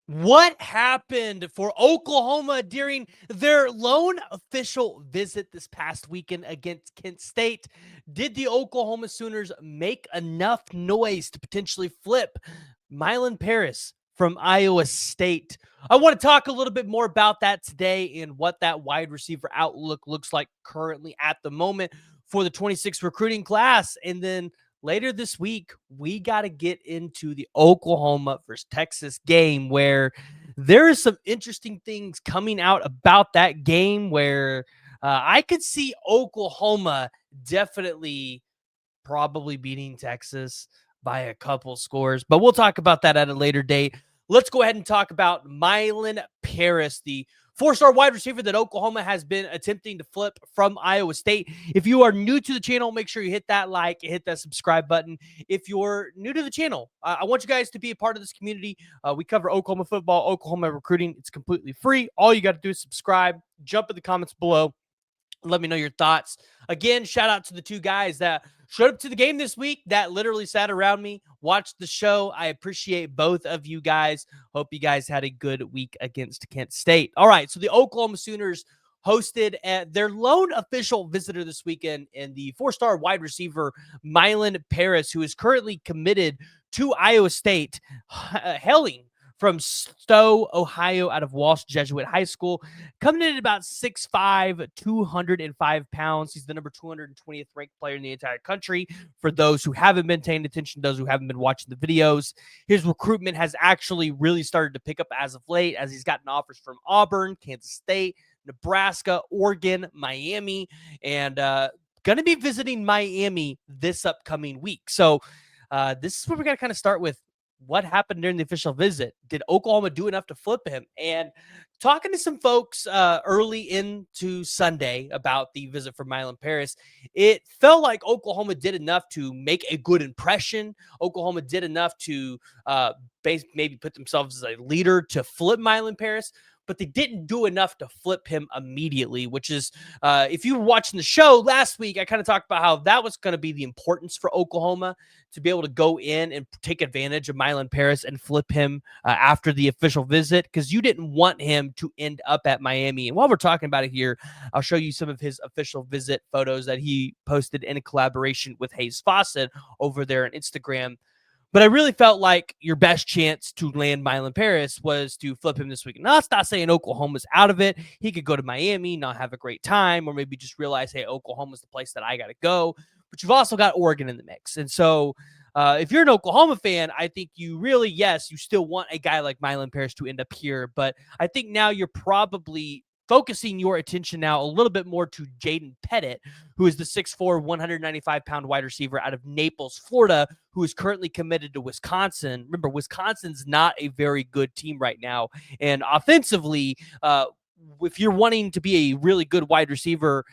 What happened for Oklahoma during their lone official visit this past weekend against Kent State? Did the Oklahoma Sooners make enough noise to potentially flip Milin Paris from Iowa State? I want to talk a little bit more about that today and what that wide receiver outlook looks like currently at the moment for the 26 recruiting class. And then later this week, we got to get into the Oklahoma versus Texas game where there is some interesting things coming out about that game where I could see Oklahoma definitely probably beating Texas by a couple scores, but we'll talk about that at a later date. Let's go ahead and talk about Milin Paris, the four-star wide receiver that Oklahoma has been attempting to flip from Iowa State. If you are new to the channel, make sure you hit that like, hit that subscribe button. If you're new to the channel, I want you guys to be a part of this community. We cover Oklahoma football, Oklahoma recruiting. It's completely free. All you got to do is subscribe, jump in the comments below, let me know your thoughts. Again, shout out to the two guys that showed up to the game this week that literally sat around me, watched the show. I appreciate both of you guys. Hope you guys had a good week against Kent State. All right, so the Oklahoma Sooners hosted their lone official visitor this weekend in the four-star wide receiver Milin Paris, who is currently committed to Iowa State, hailing from Stowe, Ohio, out of Walsh Jesuit High School, coming in at about 6'5", 205 pounds. He's the number 220th ranked player in the entire country. For those who haven't been paying attention, those who haven't been watching the videos, his recruitment has actually really started to pick up as of late, as he's gotten offers from Auburn, Kansas State, Nebraska, Oregon, Miami, and going to be visiting Miami this upcoming week. So this is where we got to kind of start with what happened during the official visit. Did Oklahoma do enough to flip him? And talking to some folks early into Sunday about the visit for Milin Paris, it felt like Oklahoma did enough to make a good impression. Oklahoma did enough to maybe put themselves as a leader to flip Milin Paris, but they didn't do enough to flip him immediately, which is, if you were watching the show last week, I kind of talked about how that was going to be the importance for Oklahoma to be able to go in and take advantage of Milin Paris and flip him after the official visit, because you didn't want him to end up at Miami. And while we're talking about it here, I'll show you some of his official visit photos that he posted in a collaboration with Hayes Fawcett over there on Instagram. But I really felt like your best chance to land Milin Paris was to flip him this week. Now, that's not saying Oklahoma's out of it. He could go to Miami, not have a great time, or maybe just realize, hey, Oklahoma's the place that I got to go. But you've also got Oregon in the mix. And so if you're an Oklahoma fan, I think you really, yes, you still want a guy like Milin Paris to end up here. But I think now you're probably focusing your attention now a little bit more to Jaden Pettit, who is the 6'4", 195-pound wide receiver out of Naples, Florida, who is currently committed to Wisconsin. Remember, Wisconsin's not a very good team right now. And offensively, if you're wanting to be a really good wide receiver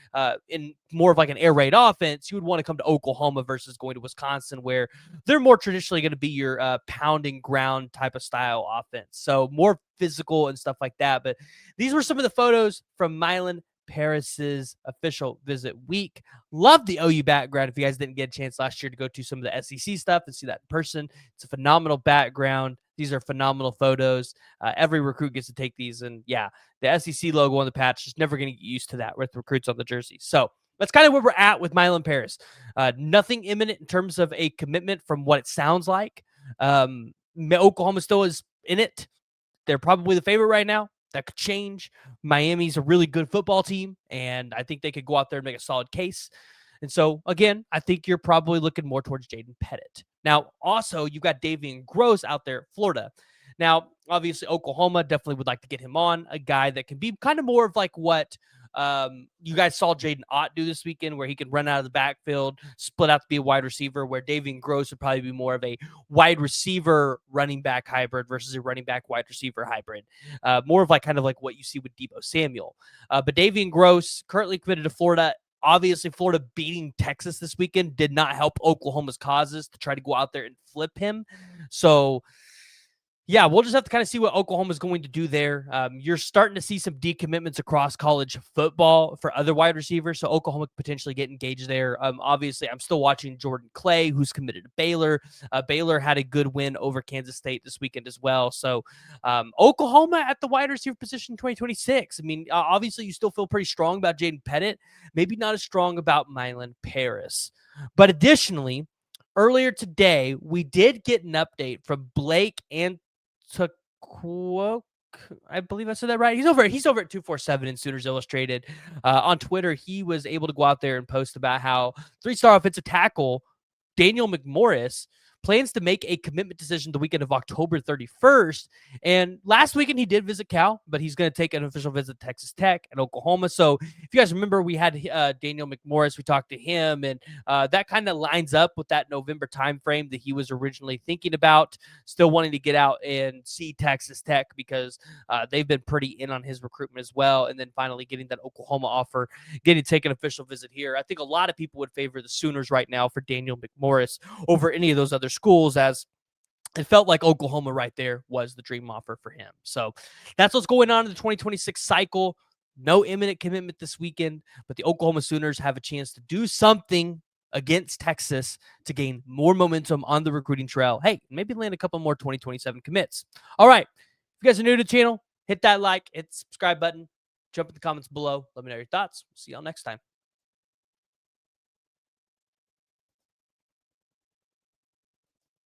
in more of like an air raid offense, you would want to come to Oklahoma versus going to Wisconsin, where they're more traditionally going to be your pounding ground type of style offense. So more physical and stuff like that. But these were some of the photos from Milin Paris's official visit week. Love the OU background. If you guys didn't get a chance last year to go to some of the SEC stuff and see that in person, it's a phenomenal background. These are phenomenal photos. Every recruit gets to take these. And yeah, the SEC logo on the patch, just never going to get used to that with recruits on the jersey. So that's kind of where we're at with Milin Paris. Nothing imminent in terms of a commitment from what it sounds like. Oklahoma still is in it. They're probably the favorite right now. That could change. Miami's a really good football team, and I think they could go out there and make a solid case. And so, again, I think you're probably looking more towards Jaden Pettit. Now, also, you've got Davian Gross out there, Florida. Now, obviously, Oklahoma definitely would like to get him on, a guy that can be kind of more of like what you guys saw Jaden Ott do this weekend, where he can run out of the backfield, split out to be a wide receiver, where Davian Gross would probably be more of a wide receiver running back hybrid versus a running back wide receiver hybrid. More of like kind of like what you see with Deebo Samuel. But Davian Gross, currently committed to Florida. Obviously, Florida beating Texas this weekend did not help Oklahoma's causes to try to go out there and flip him. So Yeah, we'll just have to kind of see what Oklahoma's going to do there. You're starting to see some decommitments across college football for other wide receivers, so Oklahoma could potentially get engaged there. Obviously, I'm still watching Jordan Clay, who's committed to Baylor. Baylor had a good win over Kansas State this weekend as well. So Oklahoma at the wide receiver position in 2026. I mean, obviously, you still feel pretty strong about Jaden Pettit, maybe not as strong about Milin Paris. But additionally, earlier today, we did get an update from Blake and Tukwok, I believe I said that right. He's over at 247 in Sooners Illustrated. On Twitter, he was able to go out there and post about how three-star offensive tackle Daniel McMorris plans to make a commitment decision the weekend of October 31st. And last weekend he did visit Cal, but he's going to take an official visit to Texas Tech and Oklahoma. So if you guys remember, we had Daniel McMorris. We talked to him, and that kind of lines up with that November timeframe that he was originally thinking about, still wanting to get out and see Texas Tech because they've been pretty in on his recruitment as well. And then finally getting that Oklahoma offer, getting to take an official visit here. I think a lot of people would favor the Sooners right now for Daniel McMorris over any of those other schools, as it felt like Oklahoma right there was the dream offer for him. So that's what's going on in the 2026 cycle. No imminent commitment this weekend, but the Oklahoma Sooners have a chance to do something against Texas to gain more momentum on the recruiting trail. Hey, maybe land a couple more 2027 commits. All right. If you guys are new to the channel, hit that like, hit the subscribe button, jump in the comments below. Let me know your thoughts. See y'all next time.